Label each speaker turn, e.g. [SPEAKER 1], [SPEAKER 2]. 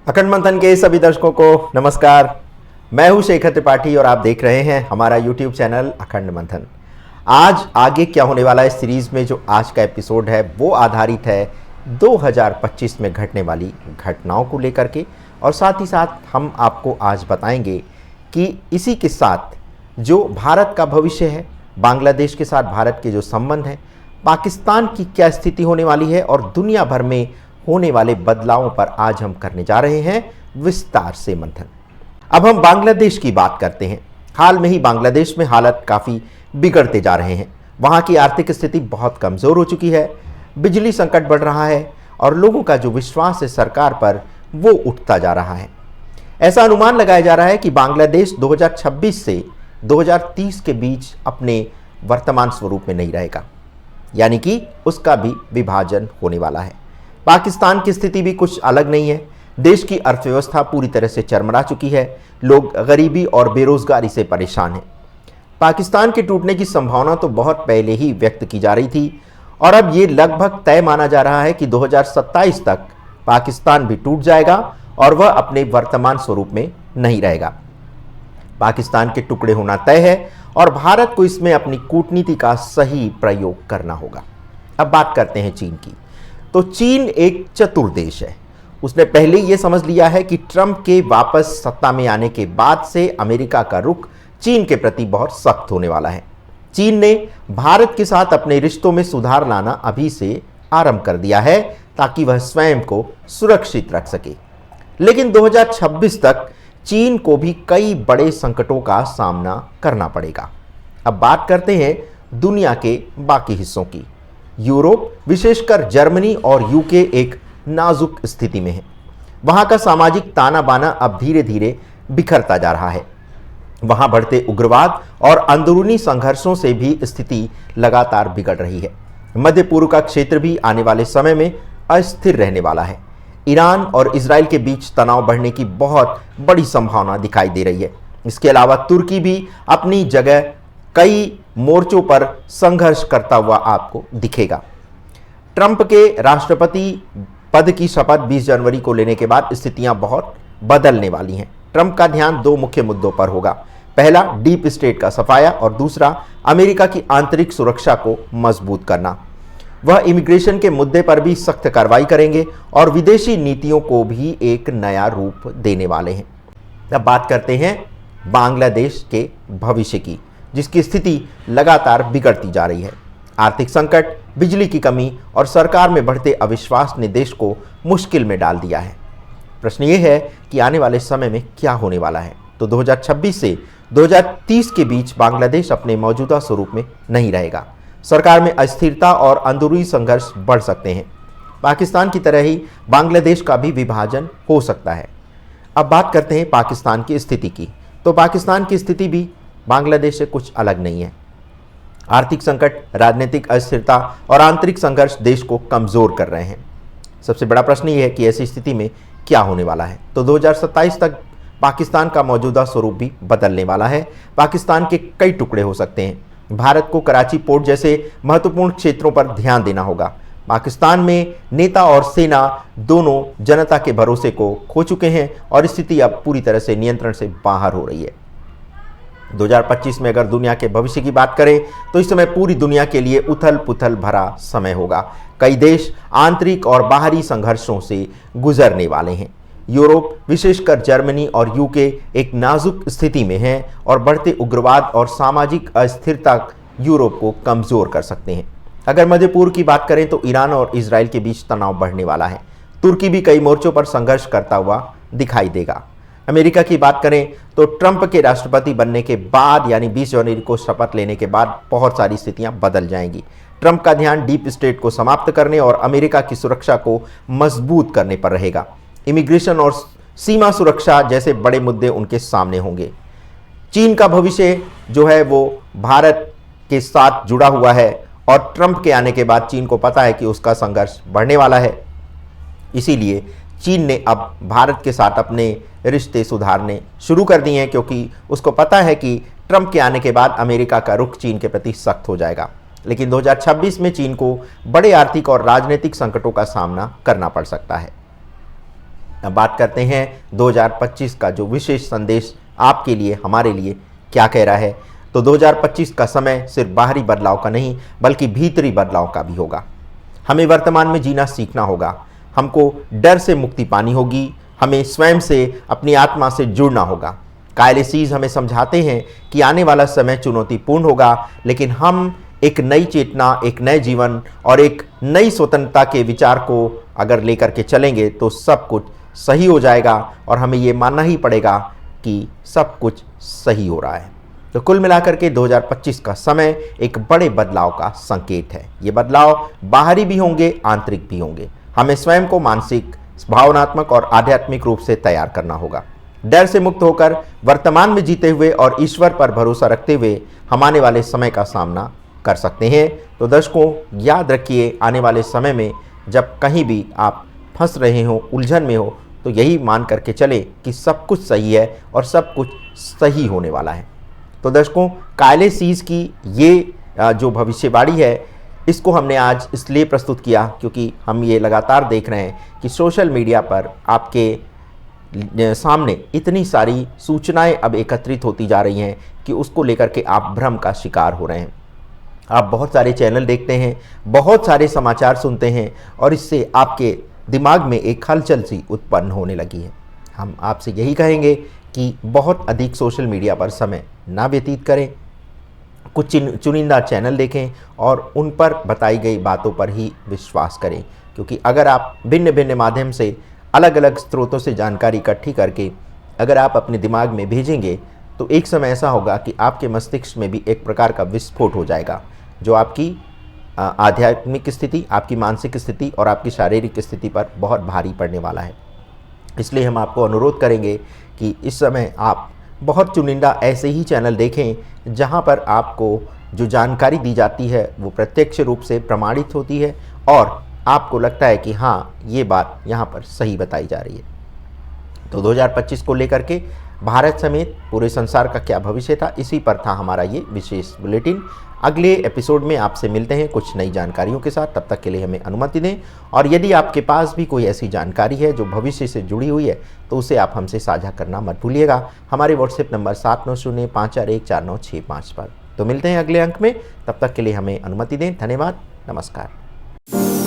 [SPEAKER 1] अखंड मंथन के सभी दर्शकों को नमस्कार। मैं हूं शेखर त्रिपाठी और आप देख रहे हैं हमारा YouTube चैनल अखंड मंथन। आज आगे क्या होने वाला है सीरीज में, जो आज का एपिसोड है वो आधारित है 2025 में घटने वाली घटनाओं को लेकर के, और साथ ही साथ हम आपको आज बताएंगे कि इसी के साथ जो भारत का भविष्य है, बांग्लादेश के साथ भारत के जो संबंध हैं, पाकिस्तान की क्या स्थिति होने वाली है और दुनिया भर में होने वाले बदलावों पर आज हम करने जा रहे हैं विस्तार से मंथन। अब हम बांग्लादेश की बात करते हैं। हाल में ही बांग्लादेश में हालत काफ़ी बिगड़ते जा रहे हैं। वहाँ की आर्थिक स्थिति बहुत कमज़ोर हो चुकी है, बिजली संकट बढ़ रहा है और लोगों का जो विश्वास है सरकार पर वो उठता जा रहा है। ऐसा अनुमान लगाया जा रहा है कि बांग्लादेश 2026 से 2030 के बीच अपने वर्तमान स्वरूप में नहीं रहेगा, यानी कि उसका भी विभाजन होने वाला है। पाकिस्तान की स्थिति भी कुछ अलग नहीं है। देश की अर्थव्यवस्था पूरी तरह से चरमरा चुकी है। लोग गरीबी और बेरोजगारी से परेशान हैं। पाकिस्तान के टूटने की संभावना तो बहुत पहले ही व्यक्त की जा रही थी और अब ये लगभग तय माना जा रहा है कि 2027 तक पाकिस्तान भी टूट जाएगा और वह अपने वर्तमान स्वरूप में नहीं रहेगा। पाकिस्तान के टुकड़े होना तय है और भारत को इसमें अपनी कूटनीति का सही प्रयोग करना होगा। अब बात करते हैं चीन की। तो चीन एक चतुर देश है। उसने पहले यह समझ लिया है कि ट्रंप के वापस सत्ता में आने के बाद से अमेरिका का रुख चीन के प्रति बहुत सख्त होने वाला है। चीन ने भारत के साथ अपने रिश्तों में सुधार लाना अभी से आरंभ कर दिया है ताकि वह स्वयं को सुरक्षित रख सके। लेकिन 2026 तक चीन को भी कई बड़े संकटों का सामना करना पड़ेगा। अब बात करते हैं दुनिया के बाकी हिस्सों की। यूरोप, विशेषकर जर्मनी और यूके एक नाजुक स्थिति में है। वहां का सामाजिक ताना बाना अब धीरे धीरे बिखरता जा रहा है। वहां बढ़ते उग्रवाद और अंदरूनी संघर्षों से भी स्थिति लगातार बिगड़ रही है। मध्य पूर्व का क्षेत्र भी आने वाले समय में अस्थिर रहने वाला है। ईरान और इजराइल के बीच तनाव बढ़ने की बहुत बड़ी संभावना दिखाई दे रही है। इसके अलावा तुर्की भी अपनी जगह कई मोर्चों पर संघर्ष करता हुआ आपको दिखेगा। ट्रंप के राष्ट्रपति पद की शपथ 20 जनवरी को लेने के बाद स्थितियां बहुत बदलने वाली हैं। ट्रंप का ध्यान दो मुख्य मुद्दों पर होगा। पहला, डीप स्टेट का सफाया और दूसरा, अमेरिका की आंतरिक सुरक्षा को मजबूत करना। वह इमिग्रेशन के मुद्दे पर भी सख्त कार्रवाई करेंगे और विदेशी नीतियों को भी एक नया रूप देने वाले हैं। अब बात करते हैं बांग्लादेश के भविष्य की, जिसकी स्थिति लगातार बिगड़ती जा रही है। आर्थिक संकट, बिजली की कमी और सरकार में बढ़ते अविश्वास ने देश को मुश्किल में डाल दिया है। प्रश्न ये है कि आने वाले समय में क्या होने वाला है। तो 2026 से 2030 के बीच बांग्लादेश अपने मौजूदा स्वरूप में नहीं रहेगा। सरकार में अस्थिरता और अंदरूनी संघर्ष बढ़ सकते हैं। पाकिस्तान की तरह ही बांग्लादेश का भी विभाजन हो सकता है। अब बात करते हैं पाकिस्तान की स्थिति की। तो पाकिस्तान की स्थिति भी बांग्लादेश से कुछ अलग नहीं है। आर्थिक संकट, राजनीतिक अस्थिरता और आंतरिक संघर्ष देश को कमज़ोर कर रहे हैं। सबसे बड़ा प्रश्न ये है कि ऐसी स्थिति में क्या होने वाला है। तो 2027 तक पाकिस्तान का मौजूदा स्वरूप भी बदलने वाला है। पाकिस्तान के कई टुकड़े हो सकते हैं। भारत को कराची पोर्ट जैसे महत्वपूर्ण क्षेत्रों पर ध्यान देना होगा। पाकिस्तान में नेता और सेना दोनों जनता के भरोसे को खो चुके हैं और स्थिति अब पूरी तरह से नियंत्रण से बाहर हो रही है। 2025 में अगर दुनिया के भविष्य की बात करें तो इस समय पूरी दुनिया के लिए उथल पुथल भरा समय होगा। कई देश आंतरिक और बाहरी संघर्षों से गुजरने वाले हैं। यूरोप, विशेषकर जर्मनी और यूके एक नाजुक स्थिति में हैं और बढ़ते उग्रवाद और सामाजिक अस्थिरता यूरोप को कमज़ोर कर सकते हैं। अगर मध्य पूर्व की बात करें तो ईरान और इजराइल के बीच तनाव बढ़ने वाला है। तुर्की भी कई मोर्चों पर संघर्ष करता हुआ दिखाई देगा। अमेरिका की बात करें तो ट्रंप के राष्ट्रपति बनने के बाद यानी 20 जनवरी को शपथ लेने के बाद बहुत सारी स्थितियां बदल जाएंगी। ट्रंप का ध्यान डीप स्टेट को समाप्त करने और अमेरिका की सुरक्षा को मजबूत करने पर रहेगा। इमिग्रेशन और सीमा सुरक्षा जैसे बड़े मुद्दे उनके सामने होंगे। चीन का भविष्य जो है वो भारत के साथ जुड़ा हुआ है और ट्रंप के आने के बाद चीन को पता है कि उसका संघर्ष बढ़ने वाला है। इसीलिए चीन ने अब भारत के साथ अपने रिश्ते सुधारने शुरू कर दिए हैं, क्योंकि उसको पता है कि ट्रंप के आने के बाद अमेरिका का रुख चीन के प्रति सख्त हो जाएगा। लेकिन 2026 में चीन को बड़े आर्थिक और राजनीतिक संकटों का सामना करना पड़ सकता है। अब बात करते हैं 2025 का जो विशेष संदेश आपके लिए, हमारे लिए क्या कह रहा है। तो 2025 का समय सिर्फ बाहरी बदलाव का नहीं बल्कि भीतरी बदलाव का भी होगा। हमें वर्तमान में जीना सीखना होगा, हमको डर से मुक्ति पानी होगी, हमें स्वयं से, अपनी आत्मा से जुड़ना होगा। कायल एसीज हमें समझाते हैं कि आने वाला समय चुनौतीपूर्ण होगा, लेकिन हम एक नई चेतना, एक नए जीवन और एक नई स्वतंत्रता के विचार को अगर लेकर के चलेंगे तो सब कुछ सही हो जाएगा और हमें ये मानना ही पड़ेगा कि सब कुछ सही हो रहा है। तो कुल मिलाकर के 2025 का समय एक बड़े बदलाव का संकेत है। ये बदलाव बाहरी भी होंगे, आंतरिक भी होंगे। हमें स्वयं को मानसिक, भावनात्मक और आध्यात्मिक रूप से तैयार करना होगा। डर से मुक्त होकर वर्तमान में जीते हुए और ईश्वर पर भरोसा रखते हुए हम आने वाले समय का सामना कर सकते हैं। तो दर्शकों, याद रखिए, आने वाले समय में जब कहीं भी आप फंस रहे हो, उलझन में हो, तो यही मान करके चले कि सब कुछ सही है और सब कुछ सही होने वाला है। तो दर्शकों, कायल एसीज की ये जो भविष्यवाणी है, इसको हमने आज इसलिए प्रस्तुत किया क्योंकि हम ये लगातार देख रहे हैं कि सोशल मीडिया पर आपके सामने इतनी सारी सूचनाएं अब एकत्रित होती जा रही हैं कि उसको लेकर के आप भ्रम का शिकार हो रहे हैं। आप बहुत सारे चैनल देखते हैं, बहुत सारे समाचार सुनते हैं और इससे आपके दिमाग में एक हलचल सी उत्पन्न होने लगी है। हम आपसे यही कहेंगे कि बहुत अधिक सोशल मीडिया पर समय ना व्यतीत करें, कुछ चुनिंदा चैनल देखें और उन पर बताई गई बातों पर ही विश्वास करें, क्योंकि अगर आप भिन्न भिन्न माध्यम से, अलग अलग स्रोतों से जानकारी इकट्ठी करके अगर आप अपने दिमाग में भेजेंगे तो एक समय ऐसा होगा कि आपके मस्तिष्क में भी एक प्रकार का विस्फोट हो जाएगा, जो आपकी आध्यात्मिक स्थिति, आपकी मानसिक स्थिति और आपकी शारीरिक स्थिति पर बहुत भारी पड़ने वाला है। इसलिए हम आपको अनुरोध करेंगे कि इस समय आप बहुत चुनिंदा ऐसे ही चैनल देखें जहां पर आपको जो जानकारी दी जाती है वो प्रत्यक्ष रूप से प्रमाणित होती है और आपको लगता है कि हाँ, ये बात यहाँ पर सही बताई जा रही है। तो 2025 को लेकर के भारत समेत पूरे संसार का क्या भविष्य था, इसी पर था हमारा ये विशेष बुलेटिन। अगले एपिसोड में आपसे मिलते हैं कुछ नई जानकारियों के साथ। तब तक के लिए हमें अनुमति दें, और यदि आपके पास भी कोई ऐसी जानकारी है जो भविष्य से जुड़ी हुई है तो उसे आप हमसे साझा करना मत भूलिएगा। हमारे व्हाट्सएप नंबर 7905414965 पर। तो मिलते हैं अगले अंक में, तब तक के लिए हमें अनुमति दें। धन्यवाद, नमस्कार।